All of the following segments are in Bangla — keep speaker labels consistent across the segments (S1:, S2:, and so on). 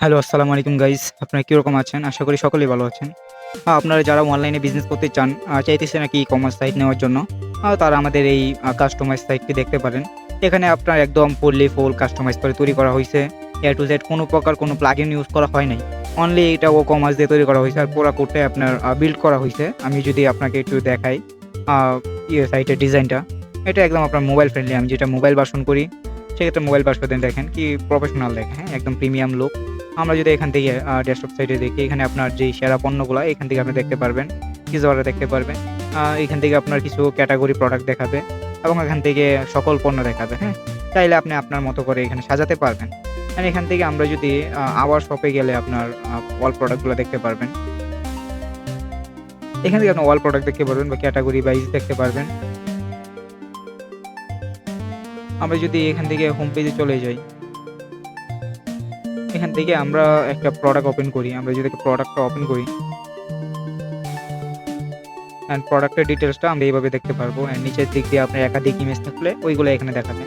S1: হ্যালো, আসসালামু আলাইকুম গাইস। আপনারা কিরকম আছেন? আশা করি সকলেই ভালো আছেন। আপনারা যারা অনলাইনে বিজনেস করতে চান, চাইতেছেন আরকি ই-কমার্স সাইট নেওয়ার জন্য, তারা আমাদের এই কাস্টমাইজ সাইটটি দেখতে পারেন। এখানে আপনার একদম ফুল কাস্টমাইজ করে তৈরি করা হইছে। A to Z কোনো প্রকার কোনো প্লাগইন ইউজ করা হয় নাই। অনলি এটা ও-কমার্স দিয়ে তৈরি করা হইছে। আর পুরা কোডটাই আপনার বিল্ড করা হইছে। আমি যদি আপনাকে একটু দেখাই আ সাইটের ডিজাইনটা, এটা একদম আপনার মোবাইল ফ্রেন্ডলি। আমি যেটা মোবাইল ভার্সন করি, সেক্ষেত্রে মোবাইল ভার্সনে দেখেন কি প্রফেশনাল দেখেন, হ্যাঁ? একদম প্রিমিয়াম লুক। আমরা যদি এখান থেকে ডেস্কটপ সাইটে দেখি, এখানে আপনার যেই সেরা পণ্যগুলা এখান থেকে আপনি দেখতে পারবেন। কিছু অর্ডার দেখতে পারবেন। এখান থেকে আপনার কিছু ক্যাটেগরি প্রোডাক্ট দেখাবে এবং এখান থেকে সকল পণ্য দেখাবে, হ্যাঁ? চাইলে আপনি আপনার মতো করে এখানে সাজাতে পারবেন। আর এখান থেকে আমরা যদি আওয়ার শপে গেলে আপনার অল প্রোডাক্টগুলো দেখতে পারবেন। এখান থেকে আপনি অল প্রোডাক্ট দেখতে পারবেন বা ক্যাটেগরি ওয়াইজ দেখতে পারবেন। আমরা যদি এখান থেকে হোম পেজে চলে যাই, এখান থেকে আমরা একটা প্রোডাক্ট ওপেন করি। আমরা যদি প্রোডাক্টটা ওপেন করি অ্যান্ড প্রোডাক্টের ডিটেইলসটা আমরা এইভাবে দেখতে পারবো। অ্যান্ড নিচের দিক দিয়ে আপনার একাধিক ইমেজ থাকলে ওইগুলো এখানে দেখাবে।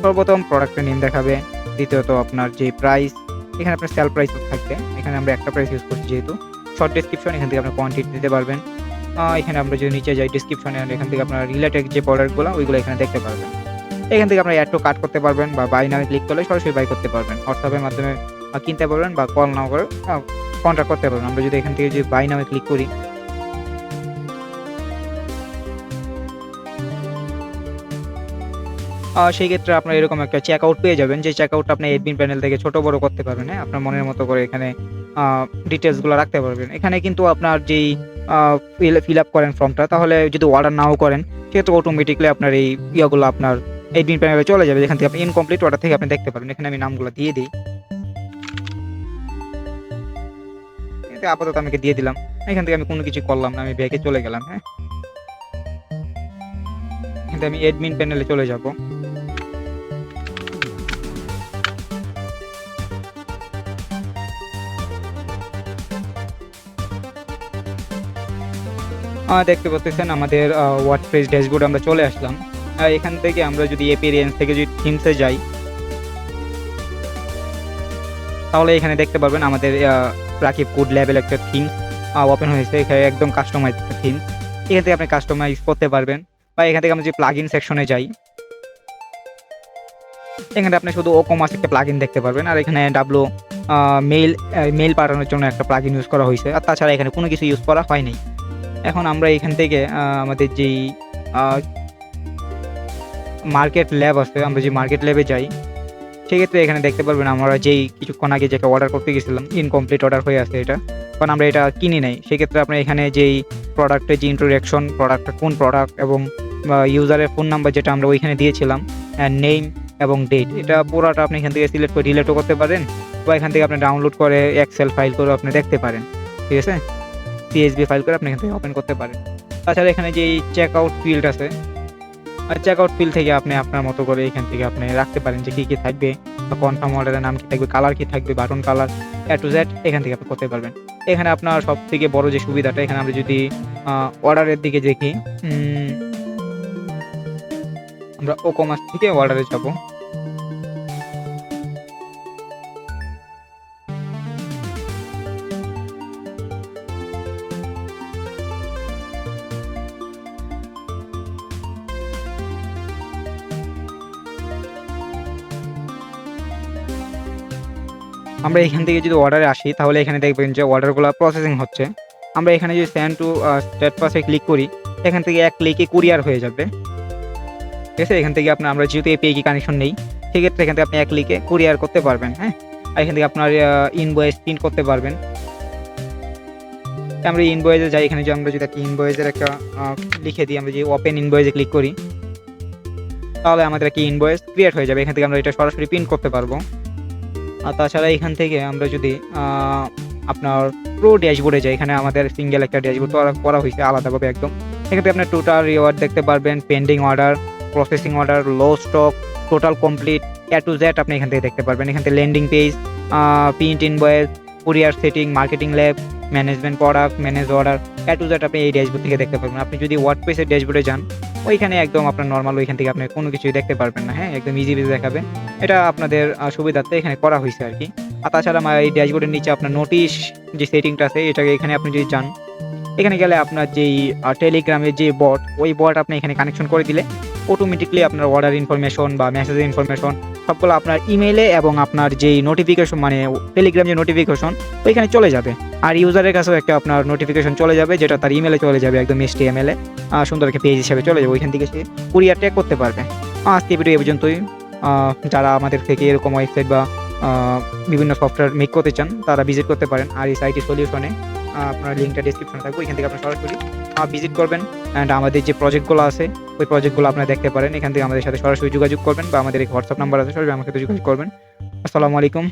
S1: সর্বপ্রথম প্রোডাক্টের নেম দেখাবে। দ্বিতীয়ত আপনার যে প্রাইস, এখানে আপনার সেল প্রাইসও থাকবে। এখানে আমরা একটা প্রাইস ইউজ করছি যেহেতু। শর্ট ডেসক্রিপশন, এখান থেকে আপনি কোয়ান্টিটি দিতে পারবেন। এখানে আমরা যদি নিচে যাই ডেসক্রিপশনে, এখান থেকে আপনার রিলেটেড যে প্রোডাক্টগুলো ওইগুলো এখানে দেখতে পারবেন। এখান থেকে আপনার অ্যাড টু কার্ট করতে পারবেন বা বাই নামে ক্লিক করলে সরাসরি বাই করতে পারবেন। হোয়াটসঅ্যাপের মাধ্যমে কিনতে পারবেন বা কল নাও করে কন্ট্যাক্ট করতে পারবেন। আমরা যদি এখান থেকে যদি বাই নামে ক্লিক করি, সেই ক্ষেত্রে আপনার এরকম একটা চেক আউট পেয়ে যাবেন, যে চেক আউটটা আপনি অ্যাডমিন প্যানেল থেকে ছোট বড় করতে পারবেন, হ্যাঁ? আপনার মনের মতো করে এখানে ডিটেইলসগুলো রাখতে পারবেন। এখানে কিন্তু আপনার যেই ফিল আপ করেন ফর্মটা, তাহলে যদি অর্ডার নাও করেন সেক্ষেত্রে অটোমেটিক্যালি আপনার এই ইয়াগুলো আপনার অ্যাডমিন প্যানেলে চলে যাবে, যেখান থেকে আপনি ইনকমপ্লিট অর্ডার থেকে আপনি দেখতে পারবেন। এখানে আমি নামগুলো দিয়ে দিই। এটা আপাতত আমাকে দিয়ে দিলাম। এখান থেকে আমি কোনো কিছু করলাম না। আমি ব্যাকে চলে গেলাম, হ্যাঁ? এখান থেকে আমি অ্যাডমিন প্যানেলে চলে যাব। দেখতে পাচ্ছেন আমাদের ওয়ার্ডপ্রেস ড্যাশবোর্ডে আমরা চলে আসলাম। এখান থেকে আমরা যদি এপিরিয়েন্স থেকে যদি থিমসে যাই, তাহলে এখানে দেখতে পারবেন আমাদের রাকিব কোড লেভেল একটা থিম ওপেন হয়েছে। এখানে একদম কাস্টমাইজ একটা থিম। এখান থেকে আপনি কাস্টমাইজ করতে পারবেন বা এখান থেকে আমরা যদি প্লাগইন সেকশনে যাই, এখানে আপনি শুধু ও-কমার্স একটা প্লাগইন দেখতে পারবেন। আর এখানে মেইল পাঠানোর জন্য একটা প্লাগইন ইউজ করা হয়েছে। আর তাছাড়া এখানে কোনো কিছু ইউজ করা হয় নাই। এখন আমরা এখান থেকে আমাদের যেই আ মার্কেট ল্যাব আছে, আমরা যে মার্কেট ল্যাবে যাই, সেক্ষেত্রে এখানে দেখতে পারবেন আমরা যেই কিছুক্ষণ আগে যেটা অর্ডার করতে গেছিলাম, ইনকমপ্লিট অর্ডার হয়ে আছে এটা। কারণ আমরা এটা কিনি নাই। সেক্ষেত্রে আপনার এখানে যেই প্রোডাক্টের যে ইন্ট্রোডাকশন, প্রোডাক্টটা কোন প্রোডাক্ট এবং ইউজারের ফোন নাম্বার যেটা আমরা ওইখানে দিয়েছিলাম, নেম এবং ডেট, এটা পুরাটা আপনি এখান থেকে সিলেক্ট করে ডিলিটও করতে পারেন বা এখান থেকে আপনি ডাউনলোড করে এক্সেল ফাইল করে আপনি দেখতে পারেন। ঠিক আছে? CSV ফাইল করে আপনি এখান থেকে ওপেন করতে পারেন। তাছাড়া এখানে যেই চেক আউট ফিল্ড আছে, চেক আউট ফিল্ড থেকে আপনি আপনার মতো করে এখান থেকে আপনি রাখতে পারেন যে কি থাকবে বা কনফার্ম অর্ডারের নাম কি থাকবে, কালার কি থাকবে, button colour, A to Z এখান থেকে আপনি করতে পারবেন। এখানে আপনার সবথেকে বড় যে সুবিধাটা, এখানে আমরা যদি অর্ডারের দিকে দেখি, আমরা ও-কমার্স থেকে অর্ডারে যাব। আমরা এখান থেকে যদি অর্ডারে আসি, তাহলে এখানে দেখবেন যে অর্ডারগুলো প্রসেসিং হচ্ছে। আমরা এখানে যদি সেন্ড টু স্টেটাসে ক্লিক করি, এখান থেকে এক ক্লিকে কুরিয়ার হয়ে যাবে। ঠিক আছে? এখান থেকে আমরা যেহেতু API কি কানেকশন নেই, সেক্ষেত্রে এখান থেকে আপনি এক ক্লিকে কুরিয়ার করতে পারবেন, হ্যাঁ? আর এখান থেকে আপনার ইনভয়েস প্রিন্ট করতে পারবেন। আমরা ইনভয়েসে যাই, এখানে যে আমরা যদি একটা ইনভয়েসের একটা লিখে দিই, আমরা যে ওপেন ইনভয়েসে ক্লিক করি, তাহলে আমাদের একটা ইনভয়েস ক্রিয়েট হয়ে যাবে। এখান থেকে আমরা এটা সরাসরি প্রিন্ট করতে পারবো। আর তাছাড়া এখান থেকে আমরা যদি আপনার প্রো ড্যাশবোর্ডে যাই, এখানে আমাদের সিঙ্গেল একটা ড্যাশবোর্ড করা হয়েছে আলাদাভাবে একদম। এক্ষেত্রে আপনার টোটাল রিওয়ার্ড দেখতে পারবেন, pending order, processing order, low stock, total complete, A to Z আপনি এখান থেকে দেখতে পারবেন। এখান থেকে landing page, print invoice, courier setting, marketing lab, management product, manage order, A to Z আপনি এই ড্যাশবোর্ড থেকে দেখতে পারবেন। আপনি যদি ওয়ার্ডপ্রেসের ড্যাশবোর্ডে যান, ওইখানে একদম আপনার নরমাল, ওইখান থেকে আপনি কোনো কিছুই দেখতে পারবেন না, হ্যাঁ? একদম ইজি দেখাবে। এটা আপনাদের সুবিধার্থে এখানে করা হয়েছে আরকি। আর তাছাড়া আমার এই ড্যাশবোর্ডের নিচে আপনার নোটিশ যে সেটিংটা আছে এটাকে এখানে আপনি যদি যান, এখানে গেলে আপনার যেই টেলিগ্রামের যে বট, ওই বট আপনি এখানে কানেকশন করে দিলে অটোমেটিকলি আপনার অর্ডার ইনফরমেশন বা মেসেজের ইনফরমেশন সবগুলো আপনার ইমেইলে এবং আপনার যেই নোটিফিকেশন মানে টেলিগ্রাম যে নোটিফিকেশন ওইখানে চলে যাবে। আর ইউজারের কাছেও একটা আপনার নোটিফিকেশন চলে যাবে যেটা তার ইমেলে চলে যাবে, একদম HTML-এ সুন্দর একটা পেজ হিসেবে চলে যাবে, ওইখান থেকে সে কুরিয়ার ট্যাগ করতে পারবে। আজকে ভিডিও এই পর্যন্তই। যারা আমাদের থেকে এরকম ওয়েবসাইট বা বিভিন্ন সফটওয়্যার মেক করতে চান তারা ভিজিট করতে পারেন আর এই সাইটি সলিউশনে। আপনার লিঙ্কটা ডিসক্রিপশনে থাকবে, এখান থেকে আপনার সরাসরি ভিজিট করবেন অ্যান্ড আমাদের যে প্রজেক্টগুলো আছে ওই প্রজেক্টগুলো আপনারা দেখতে পারেন। এখান থেকে আমাদের সাথে সরাসরি যোগাযোগ করবেন বা আমাদের এক হোয়াটসঅ্যাপ নাম্বার আছে, সরাসরি আমার সাথে যোগাযোগ করবেন। আসসালামু আলাইকুম।